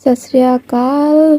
ਸਤਿ ਸ੍ਰੀ ਅਕਾਲ,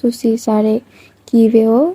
ਤੁਸੀਂ ਸਾਰੇ ਕਿਵੇਂ ਹੋ?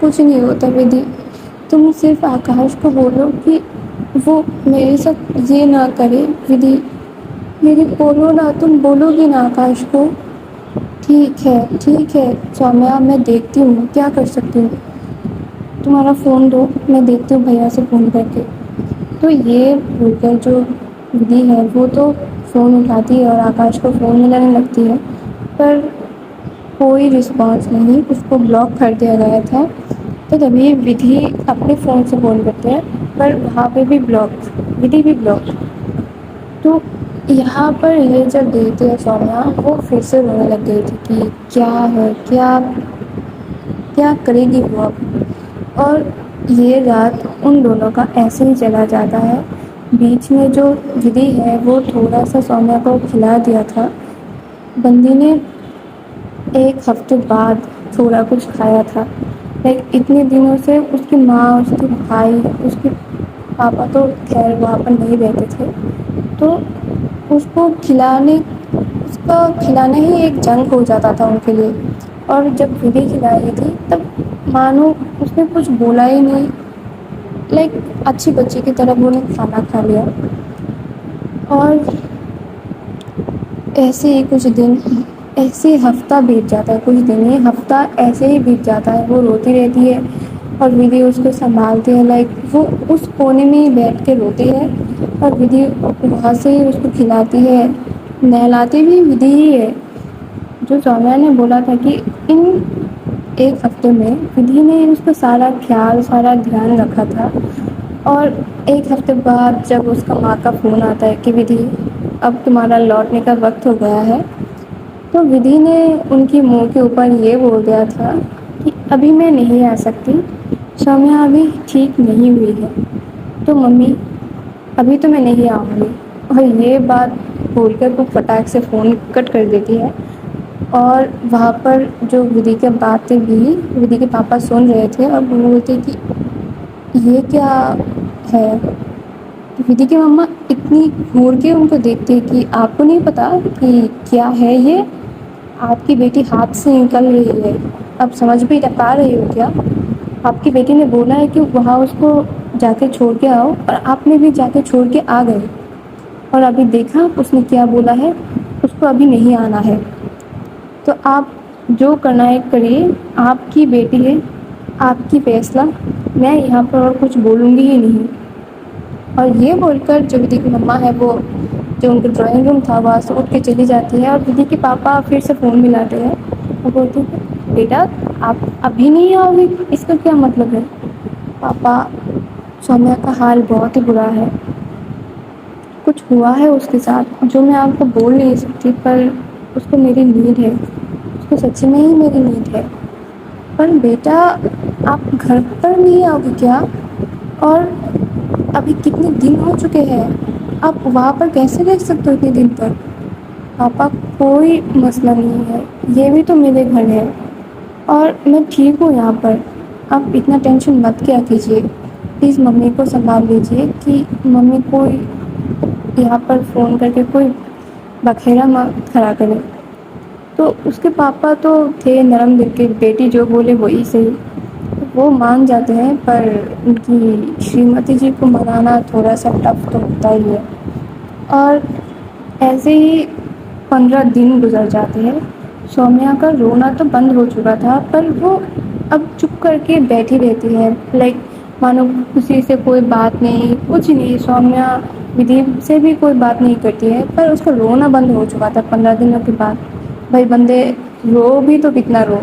کچھ نہیں ہوتا ودھی، تم صرف آکاش کو بولو کہ وہ میرے ساتھ یہ نہ کرے ودھی، میری بولو نا، تم بولو گی نا آکاش کو؟ ٹھیک ہے ٹھیک ہے سومیا، میں دیکھتی ہوں کیا کر سکتی ہوں، تمہارا فون دو، میں دیکھتی ہوں بھیا سے فون کر کے۔ تو یہ بول کر جو ودھی ہے وہ تو فون اٹھاتی ہے اور آکاش کو فون ملانے لگتی ہے، پر کوئی رسپانس نہیں، اس کو بلاک کر دیا گیا تھا۔ تو تبھی ودھی اپنے فون سے فون کرتے ہیں، پر وہاں پہ بھی بلاک، ودھی بھی بلاک۔ تو یہاں پر یہ جب دیکھتے ہیں سومیا، وہ پھر سے رونے لگ گئی تھی کہ کیا ہے، کیا کرے گی وہ اب؟ اور یہ رات ان دونوں کا ایسے ہی چلا جاتا ہے۔ بیچ میں جو ودھی ہے وہ تھوڑا سا سومیا کو کھلا دیا تھا، بندی نے ایک ہفتے بعد تھوڑا کچھ کھایا تھا، لائک اتنے دنوں سے اس کی ماں، اس کے بھائی، اس کے پاپا تو خیر وہاں پر نہیں رہتے تھے، تو اس کو اس کا کھلانا ہی ایک جنگ ہو جاتا تھا ان کے لیے۔ اور جب ودھی کھلا رہی تھی تب مانو اس نے کچھ بولا ہی نہیں، لائک اچھی بچی کی طرح وہ نے کھانا کھا لیا۔ اور ایسے ہی کچھ دن، ایسے ہفتہ بیت جاتا ہے، کچھ دن ہی ہفتہ ایسے ہی بیت جاتا ہے، وہ روتی رہتی ہے اور ودھی اس کو سنبھالتی ہے، لائک وہ اس کونے میں ہی بیٹھ کے روتی ہے اور ودھی وہاں سے ہی اس کو کھلاتی ہے، نہلاتی بھی ودھی ہی ہے۔ جو سومیا نے بولا تھا کہ ان ایک ہفتے میں ودھی نے اس کا سارا خیال، سارا دھیان رکھا تھا۔ اور ایک ہفتے بعد جب اس کا ماں کا فون آتا ہے کہ ودھی اب تمہارا لوٹنے کا وقت ہو گیا ہے، تو ودھی نے ان کی منہ کے اوپر یہ بول دیا تھا کہ ابھی میں نہیں آ سکتی، سومیا ابھی ٹھیک نہیں ہوئی ہے، تو ممی ابھی تو میں نہیں آؤں گی۔ اور یہ بات بول کر وہ فٹاک سے فون کٹ کر دیتی ہے۔ اور وہاں پر جو ودھی کے باتیں بھی ودھی کے پاپا سن رہے تھے اور وہ بولتے کہ یہ کیا ہے؟ ودھی کی مما اتنی گھور کے ان کو دیکھتے کہ آپ کو نہیں پتا کہ کیا ہے یہ؟ آپ کی بیٹی ہاتھ سے نکل رہی ہے، اب سمجھ بھی پا رہی ہو کیا؟ آپ کی بیٹی نے بولا ہے کہ وہاں اس کو جا کے چھوڑ کے آؤ، اور آپ نے بھی جا کے چھوڑ کے آ گئے، اور ابھی دیکھا اس نے کیا بولا ہے، اس کو ابھی نہیں آنا ہے، تو آپ جو کرنا ہے کریے، آپ کی بیٹی ہے، آپ کی فیصلہ، میں یہاں پر اور کچھ بولوں گی ہی نہیں۔ اور یہ بول کر جو ودھی کی مما ہے وہ جو ان کا ڈرائنگ روم تھا وہاں سے اٹھ کے چلی جاتی ہے، اور ودھی کے پاپا پھر سے فون ملاتے ہیں اور بولتے ہیں بیٹا آپ ابھی نہیں آؤ گے، اس کا کیا مطلب ہے؟ پاپا سومیا کا حال بہت ہی برا ہے، کچھ ہوا ہے اس کے ساتھ جو میں آپ کو بول نہیں سکتی، پر اس کو میری نیڈ ہے، اس کو سچی میں ہی میری نیڈ ہے۔ پر بیٹا آپ گھر پر نہیں آؤ گے کیا؟ اور ابھی کتنے دن ہو چکے ہیں، آپ وہاں پر کیسے رہ سکتے ہو اتنے دن تک؟ پاپا کوئی مسئلہ نہیں ہے، یہ بھی تو میرے گھر ہے، اور میں ٹھیک ہوں یہاں پر، آپ اتنا ٹینشن مت کیا کیجیے، پلیز ممی کو سنبھال لیجیے کہ ممی کوئی یہاں پر فون کر کے کوئی بکھیرا مت کھڑا کرے۔ تو اس کے پاپا تو تھے نرم دل کے، بیٹی جو بولے وہی صحیح، وہ مان جاتے ہیں، پر ان کی شریمتی جی کو منانا تھوڑا سا ٹف تو ہوتا ہی ہے۔ اور ایسے ہی 15 دن گزر جاتے ہیں، سومیا کا رونا تو بند ہو چکا تھا، پر وہ اب چپ کر کے بیٹھی رہتی ہے، لائک مانو کسی سے کوئی بات نہیں، کچھ نہیں، سومیا ودھی سے بھی کوئی بات نہیں کرتی ہے، پر اس کا رونا بند ہو چکا تھا 15 دنوں کے بعد۔ بھائی بندے رو بھی تو کتنا رو،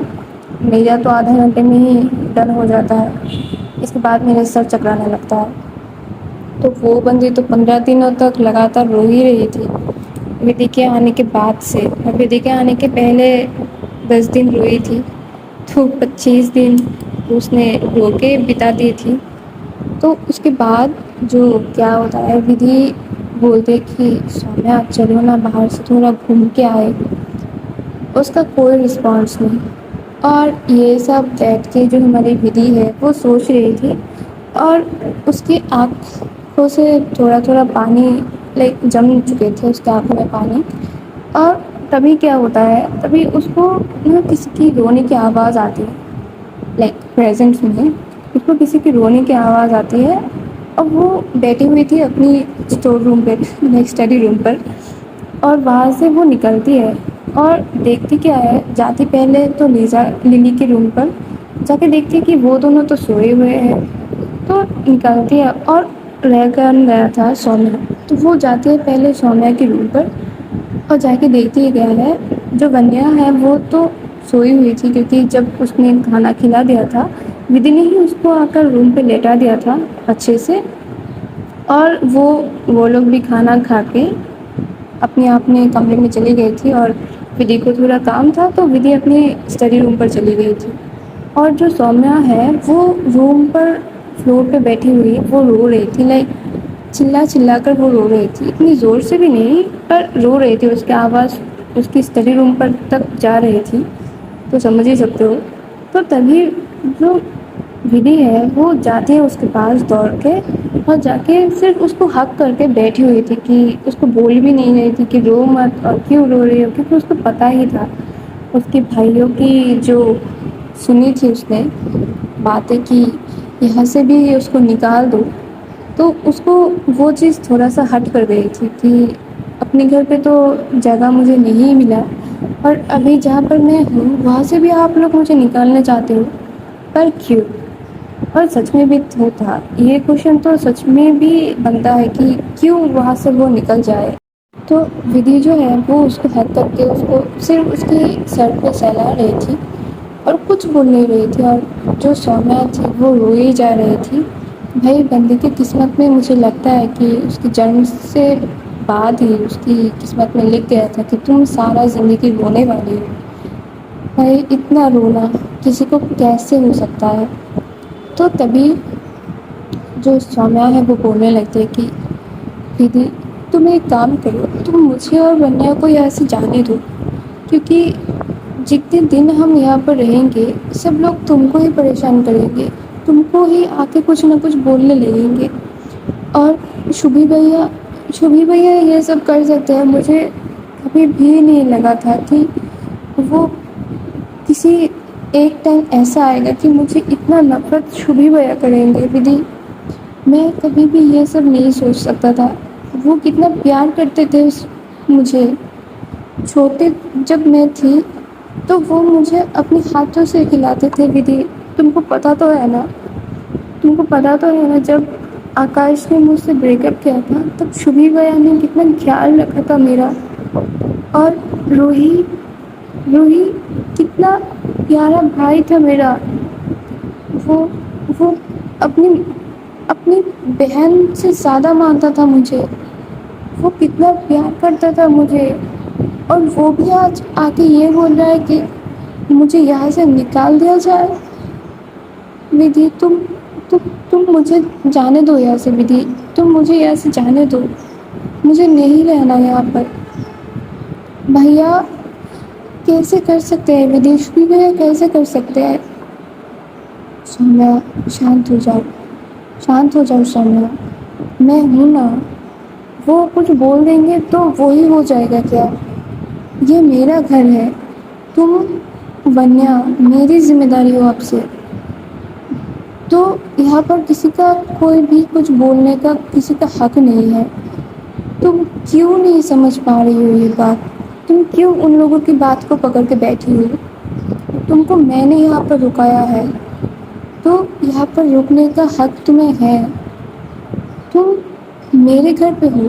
میرا تو آدھے گھنٹے میں ہی ڈن ہو جاتا ہے، اس کے بعد میرے سر چکرانے لگتا ہے۔ تو وہ بندی تو 15 دنوں تک لگاتار رو ہی رہی تھی ودھی کے آنے کے بعد سے، اور ودھی کے آنے کے پہلے 10 دن روئی تھی، تو 25 دن اس نے رو کے بتا دی تھی۔ تو اس کے بعد جو کیا ہوتا ہے، ودھی بولتے کہ سومیا چلو نا باہر سے تھوڑا گھوم کے آئے، اس کا کوئی رسپانس نہیں۔ اور یہ سب بیٹھ کے جو ہماری ودھی ہے وہ سوچ رہی تھی، اور اس کی آنکھوں سے تھوڑا تھوڑا پانی لائک جم چکے تھے اس کی آنکھوں میں پانی۔ اور تبھی کیا ہوتا ہے، تبھی اس کو نا کسی کی رونے کی آواز آتی ہے، لائک پریزنٹ میں اس کو کسی کی رونے کی آواز آتی ہے، اور وہ بیٹھی ہوئی تھی اپنی اسٹور روم پہ، اسٹڈی روم پر، اور وہاں سے وہ نکلتی ہے اور دیکھتی کیا ہے، جاتی پہلے تو للی کے روم پر جا کے دیکھتی کہ وہ دونوں تو سوئے ہوئے ہیں، تو نکلتی ہے اور رہ کر گیا تھا سومیا، تو وہ جاتی ہے پہلے سومیا کے روم پر اور جا کے دیکھتی ہے کیا ہے، جو ونیا ہے وہ تو سوئی ہوئی تھی، کیونکہ جب اس نے کھانا کھلا دیا تھا ودی نے ہی اس کو آ کر روم پہ لیٹا دیا تھا اچھے سے، اور وہ لوگ بھی کھانا کھا کے اپنے کمرے میں چلی گئی تھی، اور ودی کو تھوڑا کام تھا تو ودی اپنے اسٹڈی روم پر چلی گئی تھی، اور جو سومیا ہے وہ روم پر فلور پہ بیٹھی ہوئی وہ رو رہی تھی، لائک چلا چلا کر وہ رو رہی تھی، اتنی زور سے بھی نہیں پر رو رہی تھی، اس کی آواز اس کی اسٹڈی روم پر تک جا رہی تھی، تو سمجھ ہی سکتے ہو۔ تو تبھی جو ودی ہے وہ جاتی ہے اس کے پاس دوڑ کے، اور جا کے صرف اس کو ہگ کر کے بیٹھی ہوئی تھی، کہ اس کو بول بھی نہیں رہی تھی کہ رو مت، اور کیوں رو رہی ہو، کیونکہ اس کو پتہ ہی تھا اس کے بھائیوں کی جو سنی تھی اس نے باتیں، کی یہاں سے بھی اس کو نکال دو، تو اس کو وہ چیز تھوڑا سا ہٹ کر گئی تھی کہ اپنے گھر پہ تو جگہ مجھے نہیں ملا، اور ابھی جہاں پر میں ہوں وہاں سے بھی آپ لوگ مجھے نکالنا چاہتے ہو، پر کیوں؟ اور سچ میں بھی تو تھا یہ کوشچن، تو سچ میں بھی بنتا ہے کہ کیوں وہاں سے وہ نکل جائے۔ تو ودی جو ہے وہ اس کو ہیک کر کے اس کو صرف اس کی سر پہ سہلا رہی تھی اور کچھ بول نہیں رہی تھی، اور جو سومیا تھی وہ روئی جا رہی تھی۔ بھائی بندے کی قسمت میں مجھے لگتا ہے کہ اس کی جنم سے بعد ہی اس کی قسمت میں لکھ گیا تھا کہ تم سارا زندگی رونے والی ہو۔ بھائی اتنا رونا کسی کو کیسے ہو سکتا ہے؟ تو تبھی جو سومیا ہے وہ بولنے لگتی ہے کہ دیدی تم ایک کام کرو، تم مجھے اور ونیا کو یہاں سے جانے دو، کیونکہ جتنے دن ہم یہاں پر رہیں گے سب لوگ تم کو ہی پریشان کریں گے، تم کو ہی آ کے کچھ نہ کچھ بولنے لگیں گے، اور شبھی بھیا یہ سب کر سکتے ہیں۔ مجھے کبھی بھی نہیں لگا تھا کہ وہ کسی ایک ٹائم ایسا آئے گا کہ مجھے اتنا نفرت شبھی بھیا کریں گے۔ ودی میں کبھی بھی یہ سب نہیں سوچ سکتا تھا، وہ کتنا پیار کرتے تھے مجھے، چھوٹے جب میں تھی تو وہ مجھے اپنے ہاتھوں سے کھلاتے تھے۔ ودی تم کو پتہ تو ہے نا، تم کو پتہ تو ہے نا، جب آکاش نے مجھ سے بریک اپ کیا تھا تب شبھی بھیا نے کتنا خیال رکھا تھا میرا، اور روہی کتنا پیارا بھائی تھا میرا، وہ اپنی بہن سے زیادہ مانتا تھا مجھے، وہ کتنا پیار کرتا تھا مجھے، اور وہ بھی آج آ کے یہ بول رہا ہے کہ مجھے یہاں سے نکال دیا جائے۔ ودی تم مجھے جانے دو یہاں سے، ودی تم مجھے یہاں سے جانے دو، مجھے نہیں رہنا یہاں پر۔ بھیا کیسے کر سکتے ہیں ودیش بھی کیسے کر سکتے ہیں؟ سومیا شانت ہو جاؤ سومیا، میں ہوں نا، وہ کچھ بول دیں گے تو وہی ہو جائے گا کیا؟ یہ میرا گھر ہے، تم ونیا میری ذمہ داری ہو آپ سے، تو یہاں پر کسی کا کوئی بھی کچھ بولنے کا کسی کا حق نہیں ہے۔ تم کیوں نہیں سمجھ پا رہی ہو یہ بات؟ تم کیوں ان لوگوں کی بات کو پکڑ کے بیٹھی ہو؟ تم کو میں نے یہاں پر رکایا ہے تو یہاں پر رکنے کا حق تمہیں ہے۔ تم میرے گھر پہ ہو،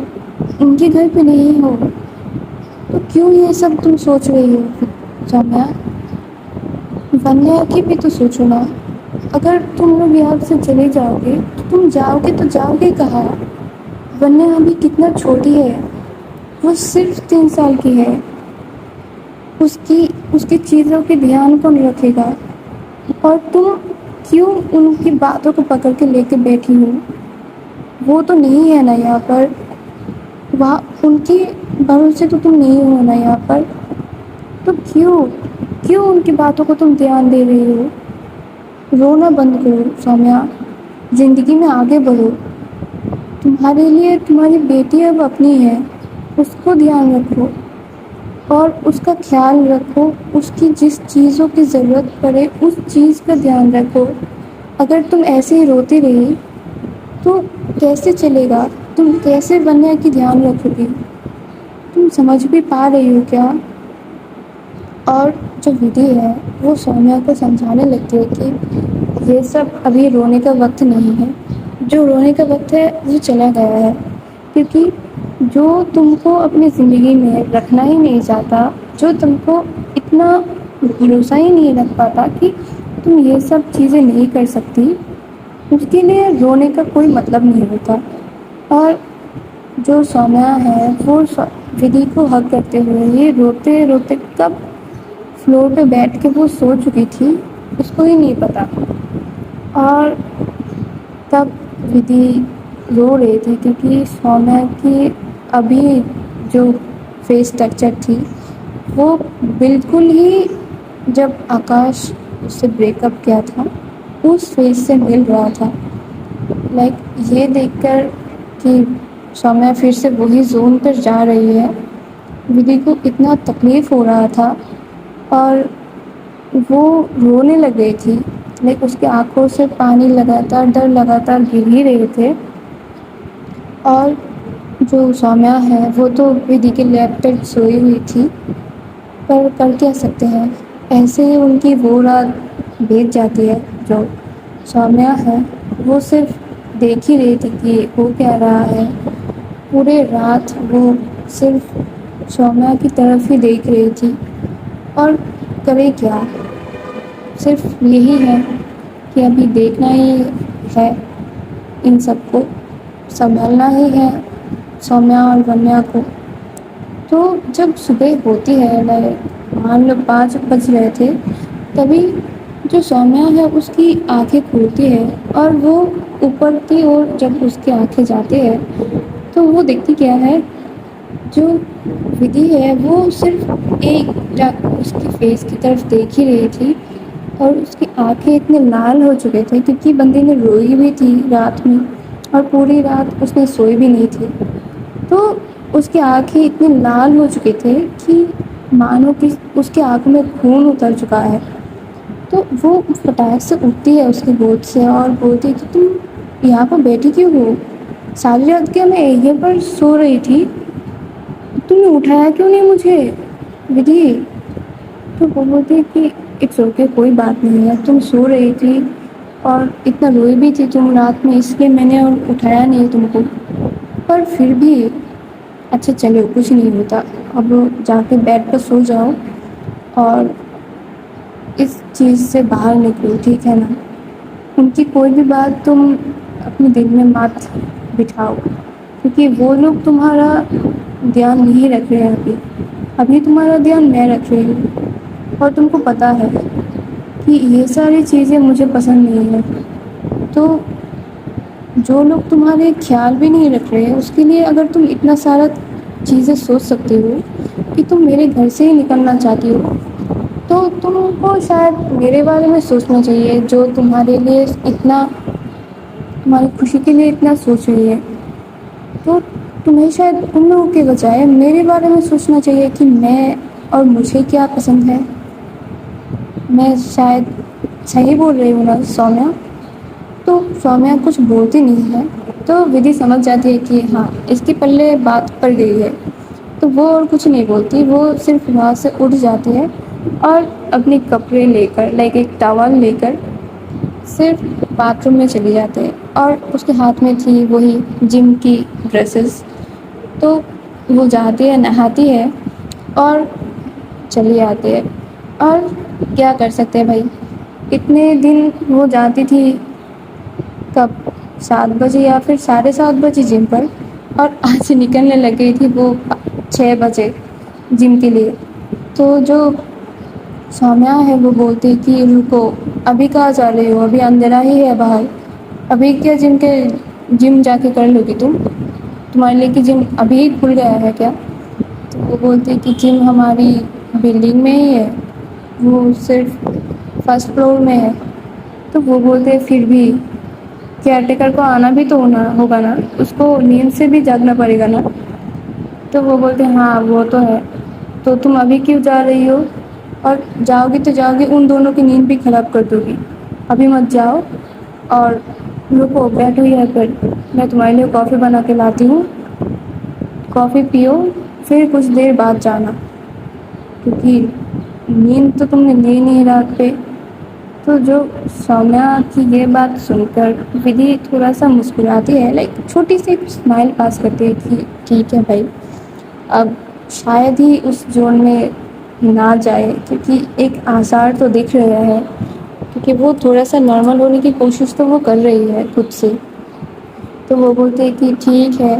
ان کے گھر پہ نہیں ہو، تو کیوں یہ سب تم سوچ رہی ہو؟ سومیا ونیا کی بھی تو سوچو نا، اگر تم لوگ یہاں سے چلے جاؤ گے تو تم جاؤ گے کہاں؟ ونیا ابھی کتنا چھوٹی ہے، وہ صرف 3 سال کی ہے، اس کی چیزوں کے دھیان کون رکھے گا؟ اور تم کیوں ان کی باتوں کو پکڑ کے لے کے بیٹھی ہو؟ وہ تو نہیں ہے نا یہاں پر، وہاں ان کی بھروسے تو تم نہیں ہو نا یہاں پر، تو کیوں ان کی باتوں کو تم دھیان دے رہی ہو؟ رونا بند کرو سومیا، زندگی میں آگے بڑھو، تمہارے لیے تمہاری بیٹی اب اپنی ہے، اس کو دھیان رکھو۔ اور اس کا خیال رکھو، اس کی جس چیزوں کی ضرورت پڑے اس چیز کا دھیان رکھو۔ اگر تم ایسے ہی روتی رہی تو کیسے چلے گا؟ تم کیسے ونیا کی دھیان رکھو گی؟ تم سمجھ بھی پا رہی ہو کیا؟ اور جو ودھی ہے وہ سومیا کو سمجھانے لگتی ہے کہ یہ سب ابھی رونے کا وقت نہیں ہے، جو رونے کا وقت ہے وہ چلا گیا ہے، کیونکہ جو تم کو اپنی زندگی میں رکھنا ہی نہیں چاہتا، جو تم کو اتنا بھروسہ ہی نہیں رکھ پاتا کہ تم یہ سب چیزیں نہیں کر سکتی، اس کے لیے رونے کا کوئی مطلب نہیں ہوتا۔ اور جو سومیا ہے وہ ودھی کو حق کرتے ہوئے یہ روتے روتے کب فلور پہ بیٹھ کے وہ سو چکی تھی اس کو ہی نہیں پتا۔ اور تب ودھی رو رہی تھی کیونکہ سومیا کی ابھی جو فیس اسٹرکچر تھی وہ بالکل ہی جب آکاش اس سے بریک اپ کیا تھا اس فیس سے مل رہا تھا۔ لائک یہ دیکھ کر کہ سومیا پھر سے وہی زون پر جا رہی ہے، ودھی کو اتنا تکلیف ہو رہا تھا اور وہ رونے لگ گئی تھی۔ لیکن اس کی آنکھوں سے پانی لگاتار گر ہی رہے تھے۔ اور جو سومیا ہے وہ تو ودھی کے لیپ پر سوئی ہوئی تھی، پر کر کیا سکتے ہیں، ایسے ہی ان کی وہ رات بیت جاتی ہے۔ جو سومیا ہے وہ صرف دیکھ ہی رہی تھی کہ وہ کیا رہا ہے، پورے رات وہ صرف سومیا کی طرف ہی دیکھ رہی تھی۔ اور کرے کیا، صرف یہی ہے کہ ابھی دیکھنا ہی ہے، ان سب کو سنبھالنا ہی ہے، سومیا اور ونیا کو۔ تو جب صبح ہوتی ہے، مان لو 5 بج رہے تھے، تبھی جو سومیا ہے اس کی آنکھیں کھلتی ہے اور وہ اوپر کی اور جب اس کی آنکھیں جاتی ہے تو وہ دیکھتی کیا ہے، جو ودھی ہے وہ صرف ایک ٹک اس کی فیس کی طرف دیکھ ہی رہی تھی اور اس کی آنکھیں اتنے لال ہو چکے تھے کیونکہ بندے نے روئی بھی تھی رات میں اور پوری رات اس نے سوئی بھی نہیں تھی۔ تو اس کی آنکھیں اتنے لال ہو چکے تھے کہ مانو کہ اس کی آنکھوں میں خون اتر چکا ہے۔ تو وہ فٹاک سے اٹھتی ہے اس کی گود سے اور بولتی کہ تم یہاں پر بیٹھی کیوں ہو؟ ساری رات کیا میں یہیں پر سو رہی تھی؟ تم نے اٹھایا کیوں نہیں مجھے ودھی؟ تو وہ بولتی ہے کہ اٹس اوکے، کوئی بات نہیں ہے، تم سو رہی تھی اور اتنا روئی بھی تھی تم رات میں، اس لیے میں نے اٹھایا نہیں تم کو، پر پھر بھی اچھا چلو کچھ نہیں ہوتا، اب جا کے بیڈ پر سو جاؤ اور اس چیز سے باہر نکلو، ٹھیک ہے نا؟ ان کی کوئی بھی بات تم اپنے دل میں مت بٹھاؤ کیونکہ وہ لوگ تمہارا دھیان نہیں رکھ رہے ہیں، ابھی تمہارا دھیان میں رکھ رہی ہوں۔ اور تم کو پتہ ہے کہ یہ ساری چیزیں مجھے پسند نہیں ہیں، تو جو لوگ تمہارے خیال بھی نہیں رکھ رہے ہیں اس کے لیے اگر تم اتنا سارا چیزیں سوچ سکتے ہو کہ تم میرے گھر سے ہی نکلنا چاہتی ہو، تو تم کو شاید میرے بارے میں سوچنا چاہیے، جو تمہارے لیے اتنا، تمہاری خوشی کے لیے اتنا سوچ رہی ہے۔ تو تمہیں شاید ان لوگوں کے بجائے میرے بارے میں سوچنا چاہیے کہ میں اور مجھے کیا پسند ہے۔ میں شاید صحیح بول رہی ہوں نا سومیا؟ تو سومیا کچھ بولتی نہیں ہے، تو ودھی سمجھ جاتی ہے کہ ہاں اس کے پلے بات پڑ گئی ہے، تو وہ اور کچھ نہیں بولتی، وہ صرف وہاں سے اٹھ جاتی ہے اور اپنے کپڑے لے کر لائک ایک ٹاول لے کر صرف باتھ روم میں چلی جاتے ہیں، اور اس کے ہاتھ میں تھی وہی جم کی ڈریسز، تو وہ جاتی ہے، نہاتی ہے اور چلی آتی ہے۔ اور کیا کر سکتے ہیں بھائی، اتنے دن وہ جاتی تھی کب 7 بجے یا پھر 7:30 بجے جم پر، اور آج نکلنے لگ گئی تھی وہ 6 بجے جم کے لیے۔ تو جو سومیا ہے وہ بولتی کہ رکو، ابھی کہاں جا رہے ہو، ابھی اندھیرا ہی ہے باہر، ابھی کیا جم جا کے کر لو گی تمہارے لیے کہ جم ابھی ہی کھل گیا ہے کیا؟ تو وہ بولتی کہ جم ہماری بلڈنگ میں ہی ہے، وہ صرف 1st فلور میں ہے۔ تو وہ بولتے پھر بھی کیئر ٹیکر کو آنا بھی تو ہوگا نا، اس کو نیند سے بھی جاگنا پڑے گا نا۔ تو وہ بولتے ہاں وہ تو ہے، تو تم ابھی کیوں جا رہی ہو؟ اور جاؤ گی تو جاؤ گی، ان دونوں کی نیند بھی خراب کر دو گی، ابھی مت جاؤ۔ اور رکو، بیٹھو یہاں پر، میں تمہارے لیے کافی بنا کے لاتی ہوں، کافی پیو، پھر کچھ دیر بعد جانا، کیونکہ نیند تو تم نے لی نہیں رات پہ۔ تو جو سومیا کی یہ بات سن کر ودھی تھوڑا سا مسکراتی ہے، لائک چھوٹی سی اسمائل پاس کرتی ہے کہ ٹھیک ہے بھائی، اب شاید ہی اس زون میں نہ جائے، کیونکہ ایک آثار تو دکھ رہا ہے، کیونکہ وہ تھوڑا سا نارمل ہونے کی کوشش تو وہ کر رہی ہے خود سے۔ تو وہ بولتے کہ ٹھیک ہے،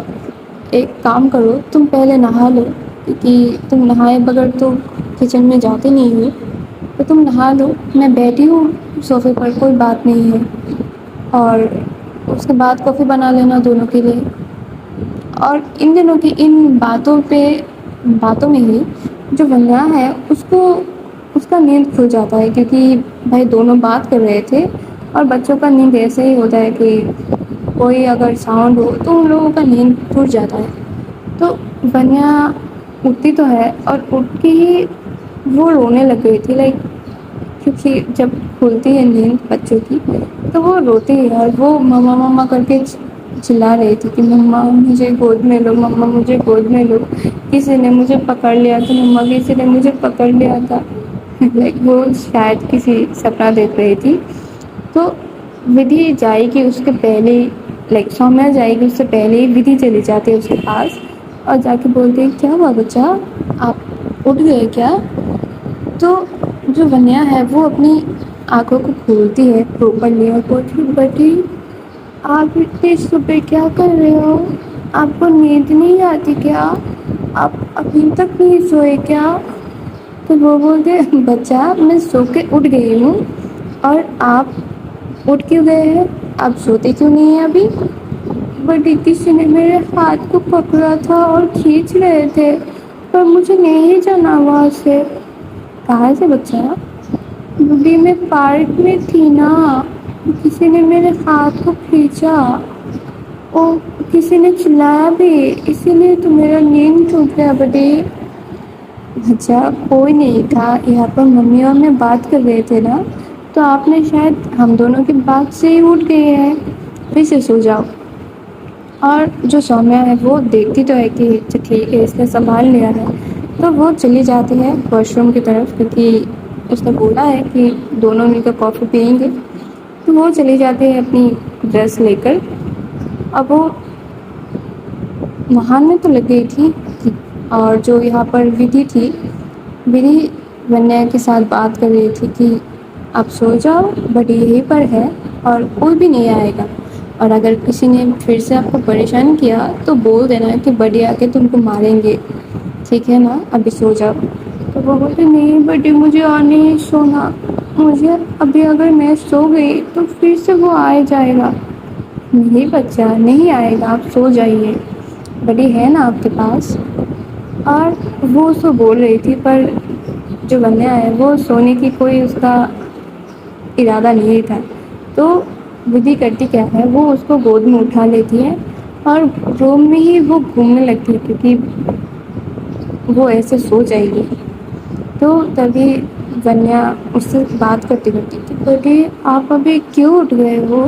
ایک کام کرو، تم پہلے نہا لو، کیونکہ تم نہائے بغیر تو کچن میں جاتے نہیں ہو، تو تم نہا لو، میں بیٹھی ہوں صوفے پر، کوئی بات نہیں ہے، اور اس کے بعد کافی بنا لینا دونوں کے لیے۔ اور ان دنوں کی ان باتوں میں ہی جو ونیا ہے اس کا نیند کھل جاتا ہے، کیونکہ بھائی دونوں بات کر رہے تھے، اور بچوں کا نیند ایسے ہی ہوتا ہے کہ کوئی اگر ساؤنڈ ہو تو ان لوگوں کا نیند ٹوٹ جاتا ہے۔ تو ونیا اٹھتی تو ہے، اور اٹھ کے ہی وہ رونے لگ گئی تھی، لائک کیونکہ جب کھلتی ہے نیند بچوں کی تو وہ روتی ہے، اور وہ مما مما کر کے چلا رہی تھی کہ مما مجھے گود میں لو، مما مجھے گود میں لو، کسی نے مجھے پکڑ لیا تھا مما، کسی نے مجھے پکڑ لیا تھا، لائک وہ شاید کسی سپنا دیکھ رہی تھی۔ تو ودھی جائے گی اس کے پہلے ہی، لائک سومیا جائے گی اس سے پہلے ہی ودھی چلی جاتی ہے اس کے پاس، اور جا کے بولتی ہے کیا ہوا بچہ، آپ اٹھ گئے کیا؟ تو جو ونیا ہے وہ اپنی آنکھوں کو کھولتی ہے پراپرلی اور بولتی ہے بیٹی آپ اتنی صبح کیا کر رہے ہو؟ آپ کو نیند نہیں آتی کیا؟ آپ ابھی تک نہیں سوئے کیا؟ تو وہ بولتے بچہ میں سو کے اٹھ گئی ہوں، اور آپ اٹھ کیوں گئے ہیں؟ آپ سوتے کیوں نہیں ہیں ابھی؟ بٹ کسی نے میرے ہاتھ کو پکڑا تھا اور کھینچ رہے تھے، پر مجھے نہیں جانا وہاں سے۔ کہاں سے بچہ؟ بڈی میں پارک میں تھی نا، کسی نے میرے ہاتھ کو کھینچا اور کسی نے چلایا بھی، اسی لیے تو میرا نیند ٹوٹ گیا بڈی۔ اچھا کوئی نہیں تھا، یہاں پر ممی اور میں بات کر رہے تھے نا، تو آپ نے شاید ہم دونوں کی بات سے ہی اٹھ گئے ہیں، پھر سے سو جاؤ۔ اور جو سومیا ہے وہ دیکھتی تو ہے کہ اچھا ٹھیک ہے اس نے سنبھال لیا ہے، تو وہ چلی جاتی ہے واش روم کی طرف، کیونکہ اس نے بولا ہے کہ دونوں مل کر کافی پئیں گے۔ تو وہ چلی جاتی ہے اپنی ڈریس لے کر، اب وہ نہانے تو لگ گئی تھی، اور جو یہاں پر ودھی تھی، ودھی ونیا کے ساتھ بات کر رہی تھی کہ آپ سو جاؤ، بٹ یہیں پر ہے اور کوئی بھی نہیں آئے گا، اور اگر کسی نے پھر سے آپ کو پریشان کیا تو بول دینا کہ بڈی آ کے تم کو ماریں گے، ٹھیک ہے نا، ابھی سو جاؤ۔ تو وہ بولتے نہیں بڈی مجھے اور نہیں سونا، مجھے ابھی اگر میں سو گئی تو پھر سے وہ آ جائے گا۔ نہیں بچہ نہیں آئے گا، آپ سو جائیے، بڈی ہے نا آپ کے پاس۔ اور وہ اس کو بول رہی تھی، پر جو ونیا ہے وہ سونے کی کوئی اس کا ارادہ نہیں تھا، تو ودھی کرتی کیا ہے وہ اس کو گود میں اٹھا لیتی ہے، اور روم میں ہی وہ گھومنے لگتی ہے کیونکہ وہ ایسے سو جائے گی۔ تو تبھی ونیا اس سے بات کرتی کرتی کہ بڈی آپ ابھی کیوں اٹھ گئے ہو،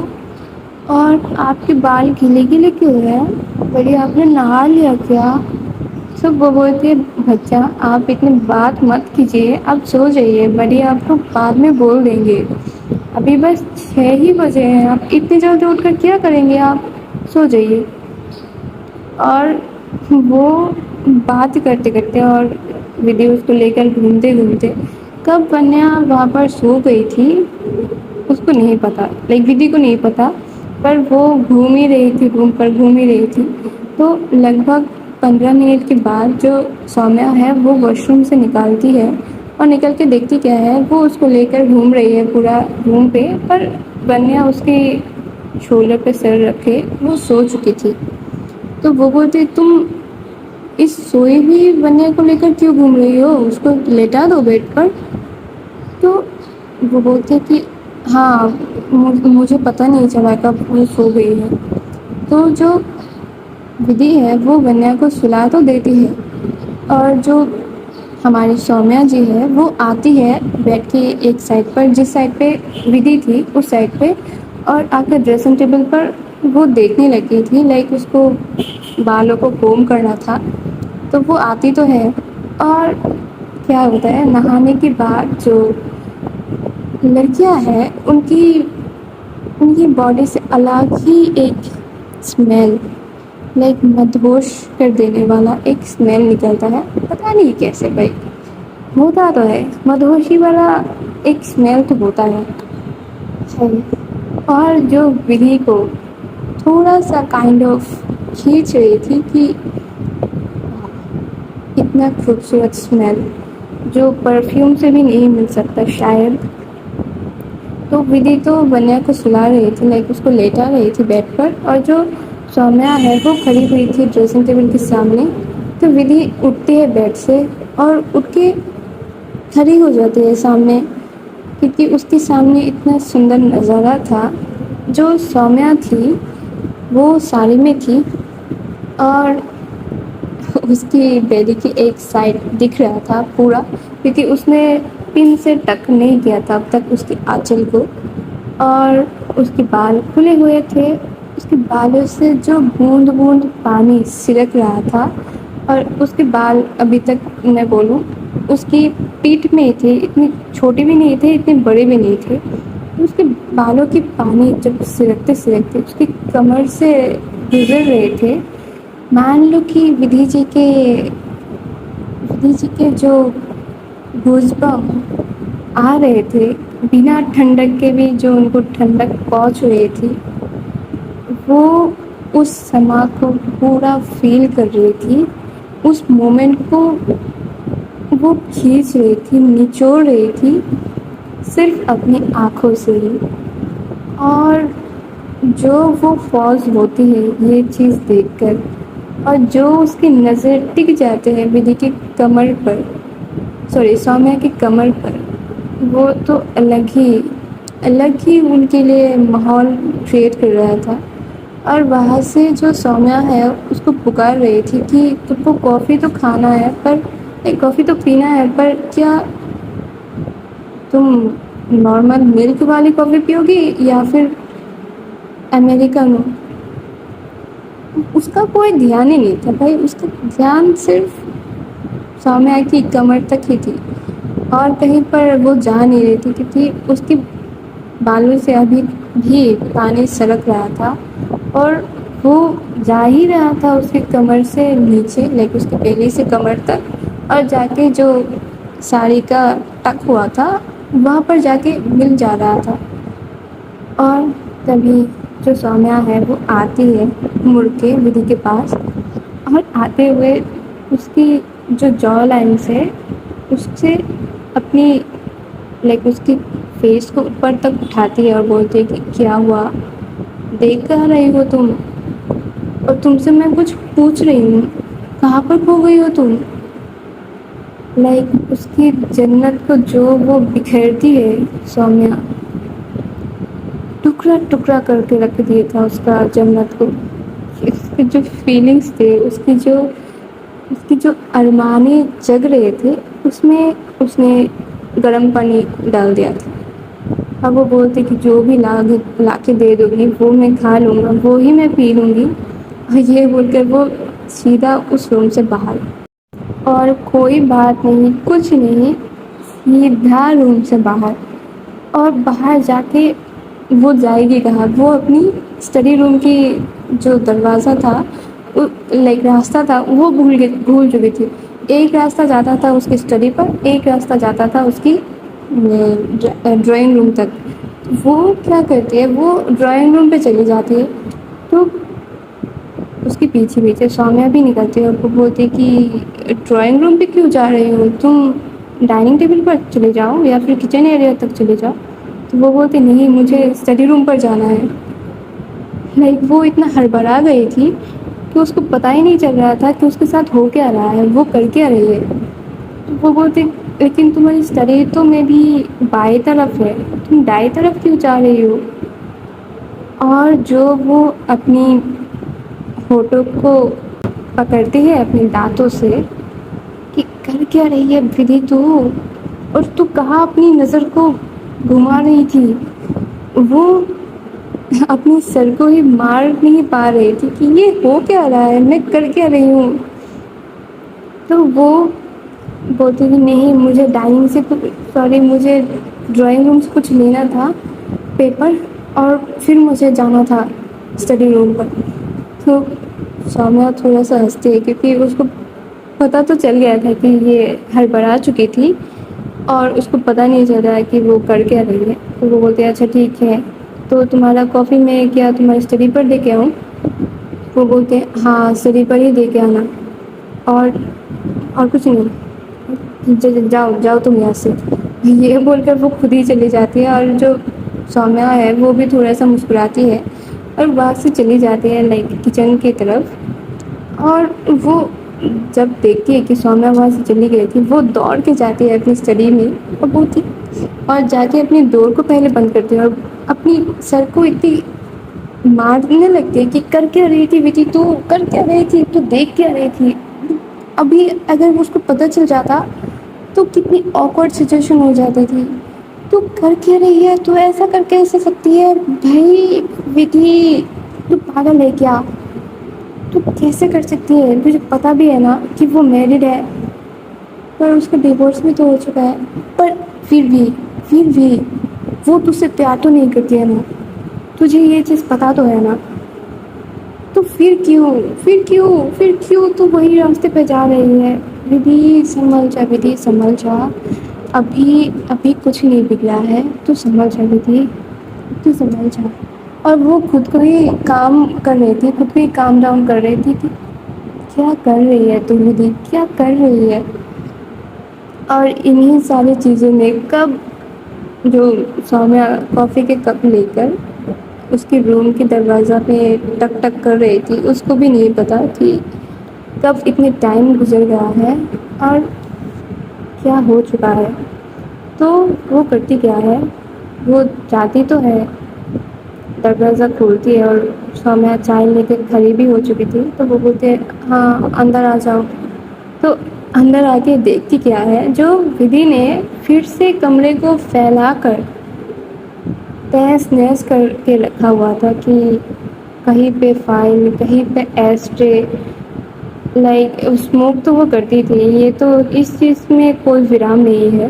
اور آپ کے بال گیلے گیلے کیوں ہیں، بڈی آپ نے نہا لیا کیا؟ سب وہ بولتی ہے بچہ آپ اتنی بات مت کیجیے، آپ سو جائیے، بڈی آپ کو بعد میں بول دیں گے، ابھی بس 6 ہی بجے ہیں، آپ اتنی جلدی اٹھ کر کیا کریں گے، آپ سو جائیے۔ اور وہ بات کرتے کرتے اور ودھی اس کو لے کر گھومتے گھومتے کب ونیا وہاں پر سو گئی تھی اس کو نہیں پتا، لائک ودھی کو نہیں پتا، پر وہ گھوم ہی رہی تھی، گھوم ہی رہی تھی۔ تو لگ بھگ 15 منٹ کے بعد جو سومیا ہے وہ واش روم سے نکالتی ہے، اور نکل کے دیکھتی کیا ہے وہ اس کو لے کر گھوم رہی ہے پورا روم پہ، پر ونیا اس کے شولڈر پہ سر رکھے وہ سو چکی تھی۔ تو وہ بولتی تم اس سوئی ہوئی ونیا کو لے کر کیوں گھوم رہی ہو، اس کو لیٹا دو بیڈ پر۔ تو وہ بولتے کہ ہاں مجھے پتہ نہیں چلا کب وہ سو گئی ہے۔ تو جو ودھی ہے وہ ونیا کو سلا تو دیتی ہے، اور جو ہماری سومیا جی ہے وہ آتی ہے بیٹھ کے ایک سائڈ پر، جس سائڈ پہ ودھی تھی اس سائڈ پہ، اور آ کر ڈریسنگ ٹیبل پر وہ دیکھنے لگی تھی، لائک اس کو بالوں کو کوم کرنا تھا۔ تو وہ آتی تو ہے، اور کیا ہوتا ہے نہانے کے بعد جو لڑکیاں ہیں ان کی باڈی سے الگ ہی ایک اسمیل، لائک مدہوش کر دینے والا ایک اسمیل نکلتا ہے، پتہ نہیں کیسے بھائی ہوتا تو ہے، مدہوشی والا ایک اسمیل تو ہوتا ہے۔ اور جو ودھی کو تھوڑا سا کائنڈ آف کھینچ رہی تھی کہ اتنا خوبصورت اسمیل جو پرفیوم سے بھی نہیں مل سکتا شاید۔ تو ودھی تو ونیا کو سلا رہی تھی، لائک اس کو لیٹا رہی تھی بیڈ پر، اور جو سومیا ہے وہ کھڑی ہوئی تھی ڈریسنگ ٹیبل کے سامنے۔ تو ودھی اٹھتی ہے بیڈ سے اور اٹھ کے کھڑی ہو جاتی ہے سامنے، کیونکہ اس کے سامنے اتنا سندر نظارہ تھا۔ جو سومیا تھی وہ ساڑی میں تھی، اور اس کی بیڈی کی ایک سائڈ دکھ رہا تھا پورا، کیونکہ اس نے پن سے ٹک نہیں کیا تھا اب تک اس کے آنچل کو، اور اس کے بال کھلے ہوئے تھے۔ اس کے بالوں سے جو بوند بوند پانی سرک رہا تھا، اور اس کے بال ابھی تک میں بولوں اس کی پیٹھ میں ہی تھے، اتنے چھوٹے بھی نہیں تھے اتنے بڑے بھی نہیں تھے۔ اس کے بالوں کے پانی جب سرکتے سرکتے اس کی کمر سے گزر رہے تھے، مان لو کہ ودھی جی کے جو گوز بمپ آ رہے تھے، بنا ٹھنڈک کے بھی جو ان کو ٹھنڈک پہنچ رہی تھی، وہ اس سما کو پورا فیل کر رہی تھی، اس مومنٹ کو وہ کھینچ رہی تھی، نچوڑ رہی تھی صرف اپنی آنکھوں سے ہی۔ اور جو وہ فوز ہوتی ہے یہ چیز دیکھ کر، اور جو اس کی نظر ٹک جاتے ہیں ودھی کی کمر پر، سومیا کی کمر پر، وہ تو الگ ہی ان کے لیے ماحول کریٹ کر رہا تھا۔ اور وہاں سے جو سومیا ہے اس کو پکار رہی تھی کہ تم کو کافی تو کھانا ہے، پر کافی تو پینا ہے، پر کیا تم نارمل ملک والی کافی پیو گی یا پھر امریکن؟ اس کا کوئی دھیان ہی نہیں تھا بھائی، اس کا دھیان صرف سومیا کی کمر تک ہی تھی، اور کہیں پر وہ جا نہیں رہی تھی، کیونکہ اس کی بالوں سے ابھی بھی پانی سرک رہا تھا، اور وہ جا ہی رہا تھا اس کی کمر سے نیچے، لائک اس کی بیلی سے کمر تک، اور جا کے جو ساڑی کا ٹک ہوا تھا وہاں پر جا کے مل جا رہا تھا۔ اور تبھی جو سومیا ہے وہ آتی ہے مڑ کے ودھی کے پاس، اور آتے ہوئے اس کی جو جو لائنس ہے اس سے اپنی لائک اس کی فیس کو اوپر تک اٹھاتی ہے اور بولتی ہے کہ کیا ہوا، دیکھ کہاں رہی ہو تم، اور تم سے میں کچھ پوچھ رہی ہوں، کہاں پر کھو گئی ہو تم؟ لائک اس کی جنت کو جو وہ بکھیرتی ہے سومیا، ٹکڑا ٹکڑا کر کے رکھ دیا تھا اس کا جنت کو۔ اس کے جو فیلنگس تھے، اس کی جو ارمانیں جگ رہے تھے، اس میں اس نے گرم پانی ڈال دیا تھا۔ اب وہ بولتے کہ جو بھی لا کے دے دو گی وہ میں کھا لوں گا، وہی میں پی لوں گی، اور یہ بول کر وہ سیدھا اس روم سے باہر، اور کوئی بات نہیں کچھ نہیں، سیدھا روم سے باہر، اور باہر جا کے وہ جائے گی کہاں؟ وہ اپنی اسٹڈی روم کی جو دروازہ تھا، لائک راستہ تھا، وہ بھول چکی تھی۔ ایک راستہ جاتا تھا اس کی اسٹڈی پر، ایک راستہ جاتا تھا اس کی ڈرائنگ روم تک۔ وہ کیا کرتی ہے، وہ ڈرائنگ روم پہ چلی جاتی ہے، تو اس کے پیچھے پیچھے سومیا بھی نکلتی ہے، اور وہ بولتی ہے کہ ڈرائنگ روم پہ کیوں جا رہی ہو تم، ڈائننگ ٹیبل پر چلے جاؤ یا پھر کچن ایریا تک چلے جاؤ۔ تو وہ بولتی نہیں، مجھے اسٹڈی روم پر جانا ہے۔ لائک وہ اتنا ہڑبڑا گئی تھی کہ اس کو پتہ ہی نہیں چل رہا تھا کہ اس کے ساتھ ہو کیا رہا ہے، وہ کر کیا رہی ہے۔ تو وہ بولتی لیکن تمہاری اسٹڈی تو میں بھی بائیں طرف ہے، تم دائیں طرف کیوں جا رہی ہو؟ اور جو وہ اپنی ہونٹوں کو پکڑتی ہے اپنے دانتوں سے کہ کر کیا رہی ہے ودھی تو؟ اور تو کہاں اپنی نظر کو گھما رہی تھی؟ وہ اپنی سر کو ہی مار نہیں پا رہی تھی کہ یہ ہو کیا رہا ہے، میں کر کیا رہی ہوں؟ تو وہ بولتی تھی نہیں مجھے ڈائننگ سے سوری مجھے ڈرائنگ روم سے کچھ لینا تھا پیپر، اور پھر مجھے جانا تھا اسٹڈی روم پر۔ تو سومیہ تھوڑا سا ہنستی ہے کیونکہ اس کو پتہ تو چل گیا تھا کہ یہ ہڑبڑا چکی تھی اور اس کو پتہ نہیں چل رہا ہے کہ وہ کر کیا رہی ہے۔ تو وہ بولتے ہیں اچھا ٹھیک ہے تو تمہارا کافی میں کیا تمہارے اسٹڈی پر دے کے آؤں؟ وہ بولتے ہیں ہاں اسٹڈی پر ہی دے کے آنا، اور کچھ نہیں، جاؤ جاؤ تم یہاں سے۔ یہ بول کر وہ خود ہی چلی جاتی ہے، اور جو سومیہ ہے وہ بھی تھوڑا سا مسکراتی ہے اور وہاں سے چلی جاتی ہے لائک کچن کی طرف۔ اور وہ جب دیکھتی ہے کہ سومیہ وہاں سے چلی گئی تھی، وہ دوڑ کے جاتی ہے اپنی اسٹڈی میں اور بولتی اور جا کے اپنی ڈور کو پہلے بند کرتی ہے اور اپنی سر کو اتنی مارنے لگتی ہے کہ کر کیا رہی تھی بیٹی، تو کر کیا رہی تھی، تو دیکھ کیا رہی تھی؟ ابھی اگر اس کو پتہ چل جاتا تو کتنی آکورڈ سچویشن ہو جاتی تھی۔ تو کر کیا رہی ہے، تو ایسا کر کیسے سکتی ہے بھائی ودھی، تو پاگل ہے کیا؟ تو کیسے کر سکتی ہے؟ تجھے پتہ بھی ہے نا کہ وہ میرڈ ہے، پر اس کا ڈیورس بھی تو ہو چکا ہے، پر پھر بھی وہ تجھ سے پیار تو نہیں کرتی ہے نا، تجھے یہ چیز پتہ تو ہے نا، تو پھر کیوں تو وہی راستے پہ جا رہی ہے؟ ودھی سنبھل جا، ابھی کچھ نہیں بگڑا ہے، تو سنبھل جا ودھی، تو سنبھل جا۔ اور وہ خود کو ہی کام کر رہی تھی، خود کو ہی کام ڈاؤن کر رہی تھی کہ کیا کر رہی ہے تو ودھی، کیا کر رہی ہے؟ اور انہیں ساری چیزوں میں کب جو سومیہ کافی کے کپ لے کر اس کے روم کے دروازہ پہ ٹک ٹک کر رہی تھی، اس کو بھی نہیں پتا کہ کب اتنے ٹائم گزر گیا ہے اور کیا ہو چکا ہے۔ تو وہ کرتی کیا ہے، وہ جاتی تو ہے، دروازہ کھولتی ہے اور سومیہ چائے لے کے کھڑی بھی ہو چکی تھی، تو وہ بولتے ہاں اندر آ جاؤ۔ تو اندر آ کے دیکھتی کیا ہے، جو ودھی نے پھر سے کمرے کو پھیلا کر تہس نہس کر کے رکھا ہوا تھا کہ کہیں پہ فائل، کہیں پہ ایسٹرے، لائک اسموک تو وہ کرتی تھی، یہ تو اس چیز میں کوئی ورام نہیں ہے۔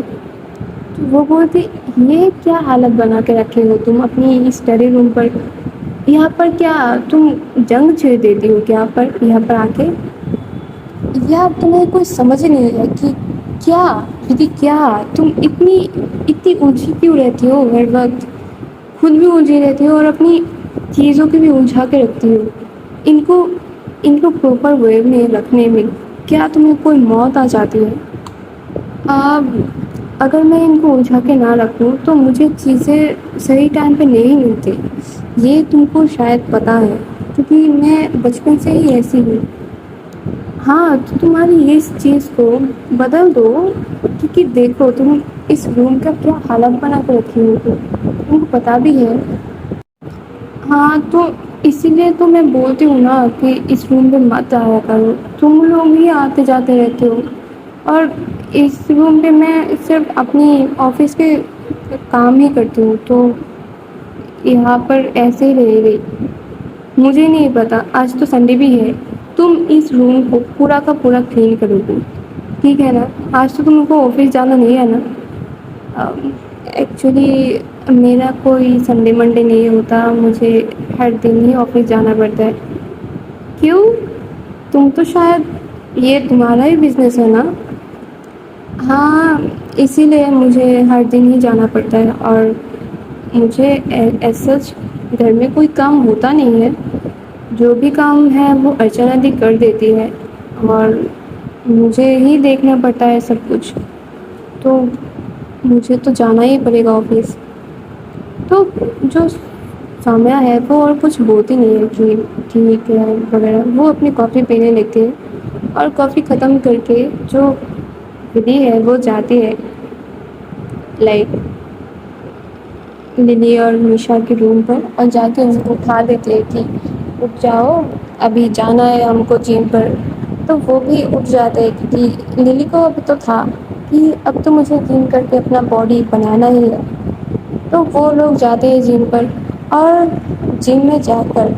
وہ بولتی یہ کیا حالت بنا کے رکھے ہو تم اپنی اسٹڈی روم پر، یہاں پر کیا تم جنگ چھیڑ دیتی ہو کیا پر یہاں پر آ کے؟ یا تمہیں کوئی سمجھ نہیں ہے کہ کیا ودھی، کیا تم اتنی اونچی کیوں رہتی ہو؟ ہر وقت خود بھی اونچی رہتی ہو اور اپنی چیزوں کی بھی اونچا کے رکھتی ہو، ان کو پراپر وے میں رکھنے میں کیا تمہیں کوئی موت آ جاتی ہے؟ اگر میں ان کو الجھا کے نہ رکھوں تو مجھے چیزیں صحیح ٹائم پہ نہیں ملتی، یہ تم کو شاید پتہ ہے کیونکہ میں بچپن سے ہی ایسی ہوں۔ ہاں تو تمہاری اس چیز کو بدل دو، کیونکہ دیکھو تم اس روم کا کیا حالت بنا کے رکھی ہو، تم کو پتہ بھی ہے۔ ہاں تو اسی لیے تو میں بولتی ہوں نا کہ اس روم میں مت آیا کرو، تم لوگ ہی آتے جاتے رہتے ہو، اور اس روم پہ میں صرف اپنی آفس کے کام ہی کرتی ہوں، تو یہاں پر ایسے ہی رہے گئی۔ مجھے نہیں پتا آج تو سنڈے بھی ہے، تم اس روم کو پورا کا پورا کلین کرو گی، ٹھیک ہے نا؟ آج تو تم کو آفس جانا نہیں ہے نا؟ ایکچولی میرا کوئی سنڈے منڈے نہیں ہوتا، مجھے ہر دن ہی آفس جانا پڑتا ہے۔ کیوں؟ تم تو شاید یہ تمہارا ہی بزنس ہے نا؟ ہاں اسی لیے مجھے ہر دن ہی جانا پڑتا ہے، اور مجھے ایز سچ گھر میں کوئی کام ہوتا نہیں ہے، جو بھی کام ہے وہ ارچنا دی کر دیتی ہے اور مجھے ہی دیکھنا پڑتا ہے سب کچھ، تو مجھے تو جانا ہی پڑے گا آفس۔ تو جو سومیہ ہے وہ اور کچھ بولتی نہیں ہے کہ ٹھیک ہے وغیرہ، وہ اپنی کافی پینے لگتی ہے اور کافی ختم کر کے جو ودھی ہے وہ جاتی ہے لائک للی اور نشا کے روم پر، اور جا کے ان کو اٹھا دیتے ہیں کہ اٹھ جاؤ ابھی جانا ہے ہم کو جم پر۔ تو وہ بھی اٹھ جاتے ہیں کیونکہ للی کو اب تو تھا کہ اب تو مجھے جم کر کے اپنا باڈی بنانا ہی ہے. تو وہ لوگ جاتے ہیں جم پر اور جم میں جا کر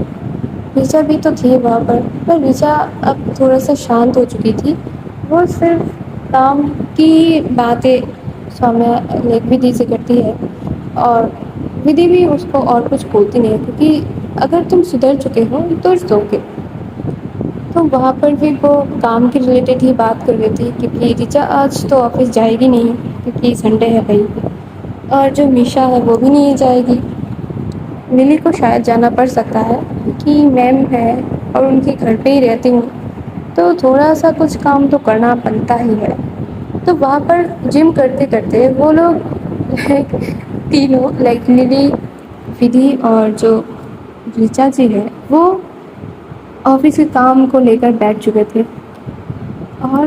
ریچا بھی تو تھی وہاں پر ریچا اب تھوڑا سا شانت ہو چکی تھی. وہ صرف کام کی باتیں سومیہ ایک ودھی سے کرتی ہے اور ودھی بھی اس کو اور کچھ بولتی نہیں ہے کیونکہ اگر تم سدھر چکے ہو تو سو گے. تو وہاں پر بھی وہ کام کے ریلیٹڈ ہی بات کر رہی تھی کیونکہ ریچا آج تو آفس جائے گی نہیں کیونکہ سنڈے ہے بھائی. اور جو میشا ہے وہ بھی نہیں جائے گی. للی کو شاید جانا پڑ سکتا ہے کہ میم ہے اور ان کے گھر پہ ہی رہتی ہوں تو تھوڑا سا کچھ کام تو کرنا بنتا ہی ہے. تو وہاں پر جم کرتے کرتے وہ لوگ تینوں لائک للی ودھی اور جو ریچا جی ہے وہ آفس کے کام کو لے کر بیٹھ چکے تھے. اور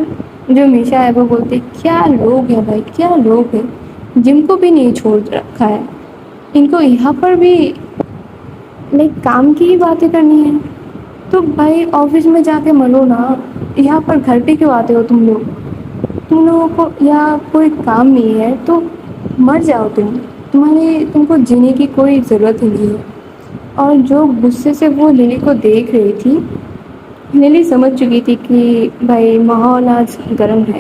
جو میشا ہے وہ بولتے کیا لوگ ہیں بھائی کیا لوگ ہیں جم کو بھی نہیں چھوڑ رکھا ہے. ان کو یہاں پر بھی لائک کام کی ہی باتیں کرنی ہے. تو بھائی آفس میں جا کے ملو نا یہاں پر گھر پہ کیوں آتے ہو تم لوگ. تم لوگوں کو یہاں کوئی کام نہیں ہے تو مر جاؤ تم کو جینے کی کوئی ضرورت ہی نہیں ہے. اور جو غصے سے وہ للی کو دیکھ رہی تھی للی سمجھ چکی تھی کہ بھائی ماحول آج گرم ہے.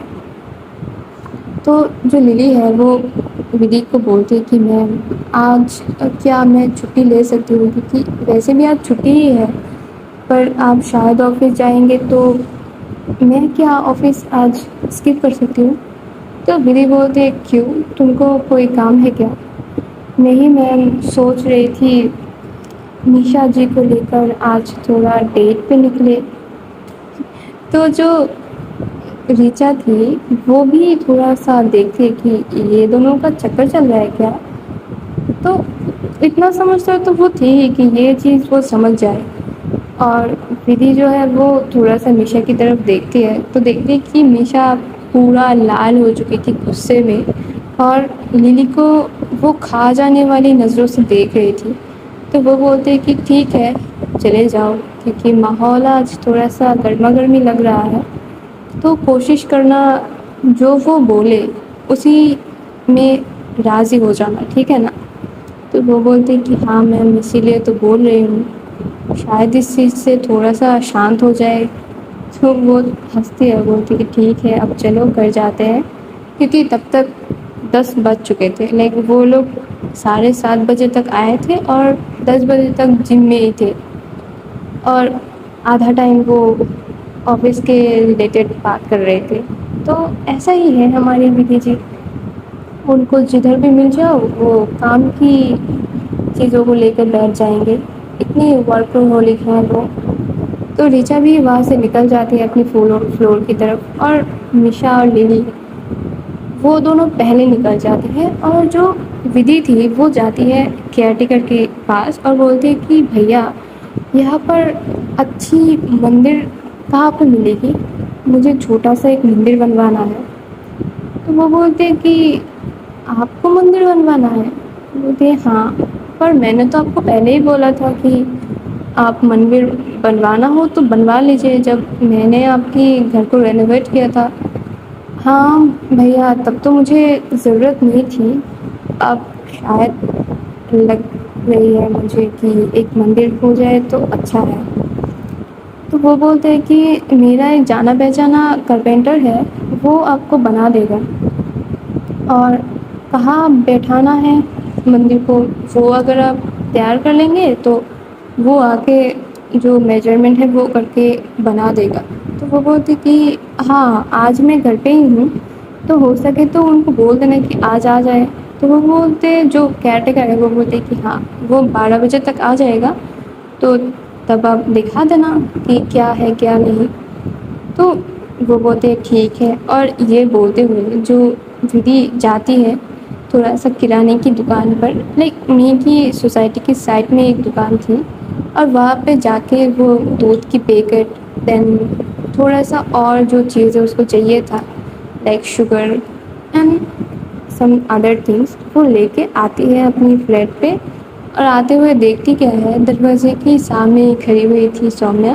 تو جو للی ہے وہ ودھی کو بولتی کہ میں آج کیا میں چھٹی لے سکتی ہوں کیونکہ ویسے بھی آج چھٹی ہی ہے پر آپ شاید آفس جائیں گے تو میں کیا آفس آج اسکپ کر سکتی ہوں. تو ودھی بولتی کیوں تم کو کوئی کام ہے کیا. نہیں میں سوچ رہی تھی میشا جی کو لے کر آج تھوڑا ڈیٹ پہ نکلے. تو جو ریچا تھی وہ بھی تھوڑا سا دیکھے کہ یہ دونوں کا چکر چل رہا ہے کیا. تو اتنا سمجھتا تو وہ تھی ہی کہ یہ چیز وہ سمجھ جائے. اور ودھی جو ہے وہ تھوڑا سا میشا کی طرف دیکھتی ہے تو دیکھتی کہ میشا پورا لال ہو چکی تھی غصے میں اور للی کو وہ کھا جانے والی نظروں سے دیکھ رہی تھی. تو وہ بولتے کہ ٹھیک ہے چلے جاؤ کیونکہ ماحول آج تھوڑا سا گرما گرمی لگ رہا ہے تو کوشش کرنا جو وہ بولے اسی میں راضی ہو جانا ٹھیک ہے نا. تو وہ بولتے کہ ہاں میم اسی لیے تو بول رہی ہوں شاید اس چیز سے تھوڑا سا شانت ہو جائے. تو وہ ہنستی ہے بولتی کہ ٹھیک ہے اب چلو گھر جاتے ہیں کیونکہ تب تک 10 بج چکے تھے لائک وہ لوگ 7:30 بجے تک آئے تھے اور 10 بجے تک جم میں ہی تھے اور آدھا ٹائم وہ آفس کے ریلیٹڈ بات کر رہے تھے. تو ایسا ہی ہے ہماری ودھی جی ان کو جدھر بھی مل جاؤ وہ کام کی چیزوں کو لے کر بیٹھ جائیں گے. اتنی ورکنگہولک ہیں وہ. تو ریچا بھی وہاں سے نکل جاتی ہے اپنی فلور کی طرف اور میشا اور للی وہ دونوں پہلے نکل جاتے ہیں. اور جو ودھی تھی وہ جاتی ہے کیئر ٹیکر کے پاس اور بولتی ہے کہ بھیا یہاں پر اچھی مندر کہاں پہ ملے گی مجھے چھوٹا سا ایک مندر بنوانا ہے. تو وہ بولتے کہ آپ کو مندر بنوانا ہے. بولتے ہاں پر میں نے تو آپ کو پہلے ہی بولا تھا کہ آپ مندر بنوانا ہو تو بنوا لیجیے جب میں نے آپ کی گھر کو رینوویٹ کیا تھا. ہاں بھیا تب تو مجھے ضرورت نہیں تھی اب شاید لگ رہی ہے مجھے کہ ایک مندر ہو جائے تو اچھا ہے. تو وہ بولتے ہیں کہ میرا ایک جانا پہچانا کارپینٹر ہے وہ آپ کو بنا دے گا. اور کہاں بیٹھانا ہے مندر کو وہ اگر آپ تیار کر لیں گے تو وہ آ کے جو میجرمنٹ ہے وہ کر کے بنا دے گا. تو وہ بولتی کہ ہاں آج میں گھر پہ ہی ہوں تو ہو سکے تو ان کو بول دینا کہ آج آ جائے. تو وہ بولتے جو کیئر ٹیکر ہے وہ بولتے کہ ہاں وہ 12 بجے تک آ جائے گا تو تب آپ دکھا دینا کہ کیا ہے کیا نہیں. تو وہ بولتے ٹھیک ہے. اور یہ بولتے ہوئے جو ودھی جاتی ہے تھوڑا سا کرانے کی دکان پر لائک انہیں کی سوسائٹی کی سائڈ میں ایک دکان تھی اور وہاں پہ جا کے وہ دودھ کی پیکٹ دین تھوڑا سا اور جو چیزیں اس کو چاہیے تھا like sugar and some other things وہ لے کے آتی ہے اپنی فلیٹ پہ. اور آتے ہوئے دیکھتی کیا ہے دروازے کی سامنے کھڑی ہوئی تھی سومیہ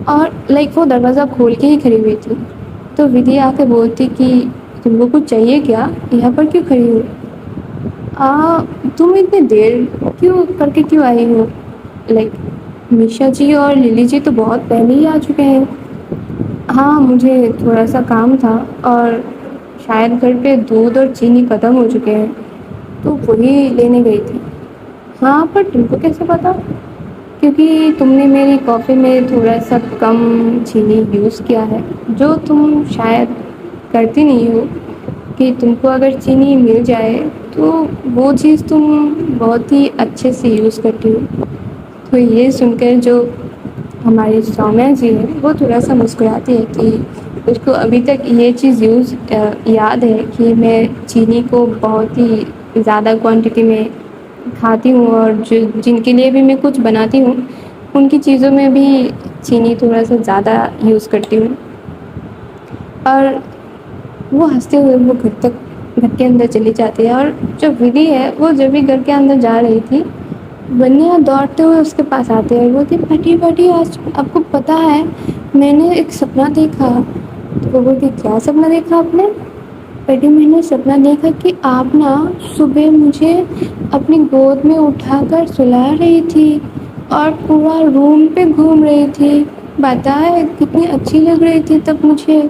اور لائک وہ دروازہ کھول کے ہی کھڑی ہوئی تھی. تو ودھی آ کے بولتی کہ تم کو کچھ چاہیے کیا, یہاں پر کیوں کھڑی ہو, تم اتنے دیر کیوں کر کے کیوں آئی ہو, لائک میشا جی اور للی جی تو بہت پہلے ہی آ چکے ہیں. ہاں مجھے تھوڑا سا کام تھا, اور شاید گھر پہ دودھ اور چینی ختم ہو چکے ہیں تو وہی لینے گئی تھی. ہاں پر تم کو کیسے پتا؟ کیونکہ تم نے میری کافی میں تھوڑا سا کم چینی یوز کیا ہے, جو تم شاید کرتی نہیں ہو, کہ تم کو اگر چینی مل جائے تو وہ چیز تم بہت ہی اچھے سے یوز کرتی ہو. تو یہ سن کر جو ہماری سومیہ جی ہے وہ تھوڑا سا مسکراتی ہے کہ اس کو ابھی تک یہ چیز یاد ہے کہ میں چینی کو بہت ہی زیادہ کوانٹٹی میں کھاتی ہوں, اور جن کے لیے بھی میں کچھ بناتی ہوں ان کی چیزوں میں بھی چینی تھوڑا سا زیادہ یوز کرتی ہوں. اور وہ ہنستے ہوئے وہ گھر کے اندر چلی جاتی ہے. اور جو ودھی ہے وہ جب بھی گھر کے اندر جا رہی تھی, ونیا دوڑتے ہوئے اس کے پاس آتے ہیں, وہ کہ پھٹی پھٹی آج آپ کو پتہ ہے میں نے ایک سپنا دیکھا. تو وہ بولتی کیا سپنا دیکھا آپ نے؟ بیٹی میں نے سپنا دیکھا کہ آپ نا صبح مجھے اپنی گود میں اٹھا کر سلا رہی تھی اور پورا روم پہ گھوم رہی تھی. بتائے کتنی اچھی لگ رہی تھی تب مجھے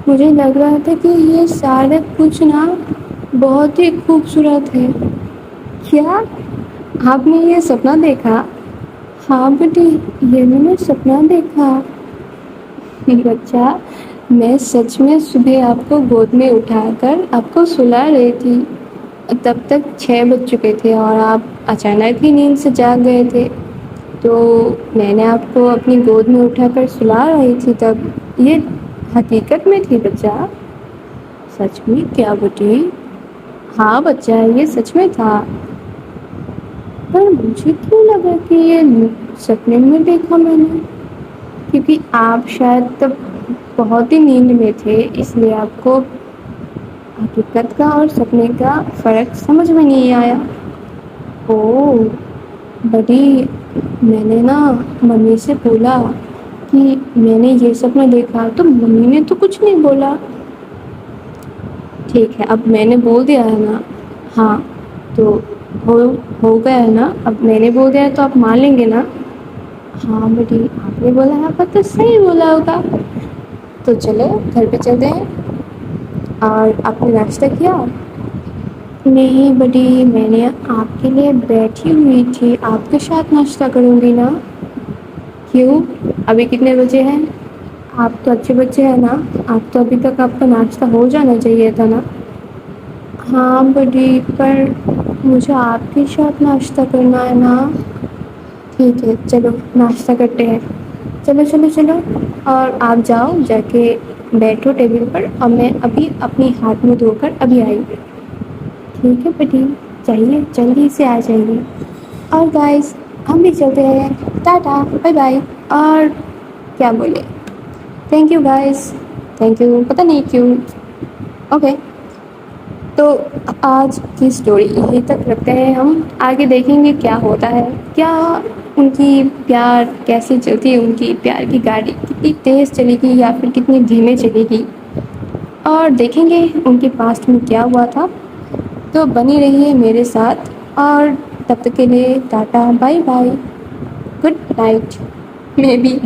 لگ رہا تھا کہ یہ سارے کچھ نا بہت ہی خوبصورت ہے. کیا آپ نے یہ سپنا دیکھا؟ ہاں بیٹی یہ میں نے سپنا دیکھا. بچہ میں سچ میں صبح آپ کو گود میں اٹھا کر آپ کو سلا رہی تھی. تب تک 6 بج چکے تھے اور آپ اچانک ہی نیند سے جاگ گئے تھے, تو میں نے آپ کو اپنی گود میں اٹھا کر سلا رہی تھی. تب یہ حقیقت میں تھی بچہ. سچ میں کیا بیٹی؟ ہاں بچہ یہ سچ میں تھا. پر مجھے کیوں لگا کہ یہ سپنے میں دیکھا میں نے؟ کیونکہ آپ شاید تب بہت ہی نیند میں تھے, اس لیے آپ کو حقیقت کا اور سپنے کا فرق سمجھ میں نہیں آیا. اوہ بڑی, میں نے نا ممی سے بولا کہ میں نے یہ سپنا دیکھا تو ممی نے تو کچھ نہیں بولا. ٹھیک ہے اب میں نے بول دیا ہے نا. ہاں تو ہو گیا ہے نا, اب میں نے بول دیا ہے تو آپ مان لیں گے نا؟ ہاں بیٹی آپ نے بولا ہے پر تو صحیح بولا ہوگا. تو چلو گھر پہ چلتے ہیں. اور آپ نے ناشتہ کیا؟ نہیں بیٹی میں نے آپ کے لیے بیٹھی ہوئی تھی, آپ کے ساتھ ناشتہ کروں گی نا. کیوں ابھی کتنے بجے ہیں؟ آپ تو اچھے بچے ہیں نا, آپ تو ابھی تک آپ کا ناشتہ ہو جانا چاہیے تھا نا. ہاں بیٹی پر مجھے آپ کے ساتھ ناشتہ کرنا ہے نا. ٹھیک ہے چلو ناشتہ کرتے ہیں. چلو چلو چلو, اور آپ جاؤ جا کے بیٹھو ٹیبل پر, اور میں ابھی اپنی ہاتھ منہ دھو کر ابھی آئی. ٹھیک ہے بیٹی چلیے جلدی سے آ جائیے. اور گائز ہم بھی چلتے ہیں, ٹاٹا بائے بائے. اور کیا بولے, thank you guys, thank you, پتہ نہیں کیوں. اوکے تو آج کی اسٹوری یہیں تک رکھتے ہیں ہم, آگے دیکھیں گے کیا ہوتا ہے. کیا ان کی پیار کیسی چلتی ہے, ان کی پیار کی گاڑی کتنی تیز چلے گی یا پھر کتنی دھیمے چلے گی, اور دیکھیں گے ان کے پاسٹ میں کیا ہوا تھا. تو بنی رہیے میرے ساتھ, اور تب تک کے لیے tata bye bye, good night. May be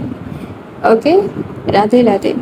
okay, Radhe Radhe.